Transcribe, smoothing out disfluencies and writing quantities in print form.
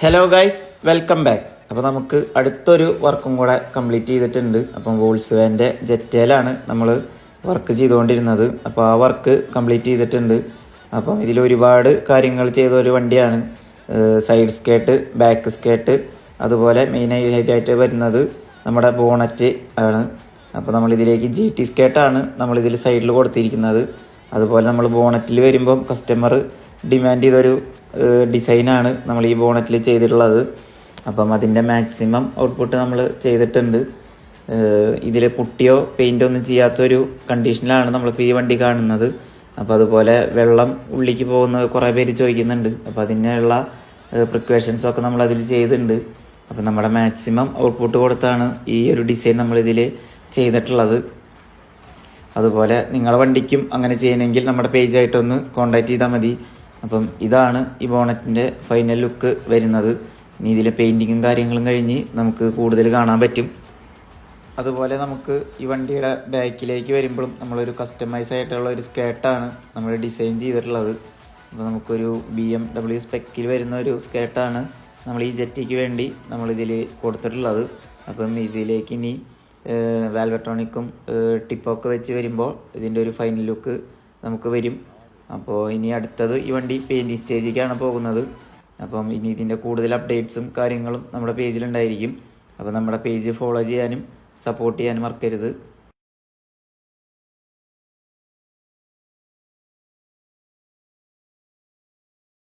Hello guys, welcome back. അപ്പോൾ നമുക്ക് അടുത്തൊരു വർക്കും കൂടെ കംപ്ലീറ്റ് ചെയ്തിട്ടുണ്ട്. അപ്പം വോൾസ് വാൻ്റെ ജെറ്റയിലാണ് നമ്മൾ വർക്ക് ചെയ്തുകൊണ്ടിരുന്നത്. അപ്പോൾ ആ വർക്ക് കംപ്ലീറ്റ് ചെയ്തിട്ടുണ്ട്. അപ്പം ഇതിൽ ഒരുപാട് കാര്യങ്ങൾ ചെയ്ത ഒരു വണ്ടിയാണ്. സൈഡ് സ്കേർട്ട്, ബാക്ക് സ്കേർട്ട്, അതുപോലെ മെയിൻ ഹൈലൈറ്റായിട്ട് വരുന്നത് നമ്മുടെ ബോണറ്റ് ആണ്. അപ്പോൾ നമ്മളിതിലേക്ക് GT സ്കേർട്ടാണ് നമ്മളിതിൽ സൈഡിൽ കൊടുത്തിരിക്കുന്നത്. അതുപോലെ നമ്മൾ ബോണറ്റിൽ വരുമ്പം കസ്റ്റമർ ഡിമാൻഡ് ചെയ്തൊരു ഡിസൈനാണ് നമ്മൾ ഈ ബോണറ്റിൽ ചെയ്തിട്ടുള്ളത്. അപ്പം അതിൻ്റെ മാക്സിമം ഔട്ട്പുട്ട് നമ്മൾ ചെയ്തിട്ടുണ്ട്. ഇതിൽ പുട്ടിയോ പെയിൻ്റോ ഒന്നും ചെയ്യാത്തൊരു കണ്ടീഷനിലാണ് നമ്മളിപ്പോൾ ഈ വണ്ടി കാണുന്നത്. അപ്പോൾ അതുപോലെ വെള്ളം ഉള്ളിലേക്ക് പോകുന്ന കുറേ പേര് ചോദിക്കുന്നുണ്ട്. അപ്പോൾ അതിനുള്ള പ്രിക്കോഷൻസൊക്കെ നമ്മളതിൽ ചെയ്തിട്ടുണ്ട്. അപ്പോൾ നമ്മുടെ മാക്സിമം ഔട്ട്പുട്ട് കൊടുത്താണ് ഈ ഒരു ഡിസൈൻ നമ്മളിതിൽ ചെയ്തിട്ടുള്ളത്. അതുപോലെ നിങ്ങളുടെ വണ്ടിക്കും അങ്ങനെ ചെയ്യണമെങ്കിൽ നമ്മുടെ പേജായിട്ടൊന്ന് കോൺടാക്റ്റ് ചെയ്താൽ മതി. അപ്പം ഇതാണ് ഈ ബോണറ്റിൻ്റെ ഫൈനൽ ലുക്ക് വരുന്നത്. ഇനി ഇതിലെ പെയിൻറ്റിങ്ങും കാര്യങ്ങളും കഴിഞ്ഞ് നമുക്ക് കൂടുതൽ കാണാൻ പറ്റും. അതുപോലെ നമുക്ക് ഈ വണ്ടിയുടെ ബാക്കിലേക്ക് വരുമ്പോഴും നമ്മളൊരു കസ്റ്റമൈസ് ആയിട്ടുള്ള ഒരു സ്കേർട്ടാണ് നമ്മൾ ഡിസൈൻ ചെയ്തിട്ടുള്ളത്. അപ്പോൾ നമുക്കൊരു BMW സ്പെക്കിൽ വരുന്ന ഒരു സ്കേർട്ടാണ് നമ്മൾ ഈ ജെറ്റിക്ക് വേണ്ടി നമ്മളിതിൽ കൊടുത്തിട്ടുള്ളത്. അപ്പം ഇതിലേക്ക് ഇനി വാൽവട്രോണിക്കും ടിപ്പൊക്കെ വെച്ച് വരുമ്പോൾ ഇതിൻ്റെ ഒരു ഫൈനൽ ലുക്ക് നമുക്ക് വരും. അപ്പോൾ ഇനി അടുത്തത് ഈ വണ്ടി പെയിൻറ്റിങ് സ്റ്റേജിലേക്കാണ് പോകുന്നത്. അപ്പം ഇനി ഇതിൻ്റെ കൂടുതൽ അപ്ഡേറ്റ്സും കാര്യങ്ങളും നമ്മുടെ പേജിലുണ്ടായിരിക്കും. അപ്പോൾ നമ്മുടെ പേജ് ഫോളോ ചെയ്യാനും സപ്പോർട്ട് ചെയ്യാനും മറക്കരുത്.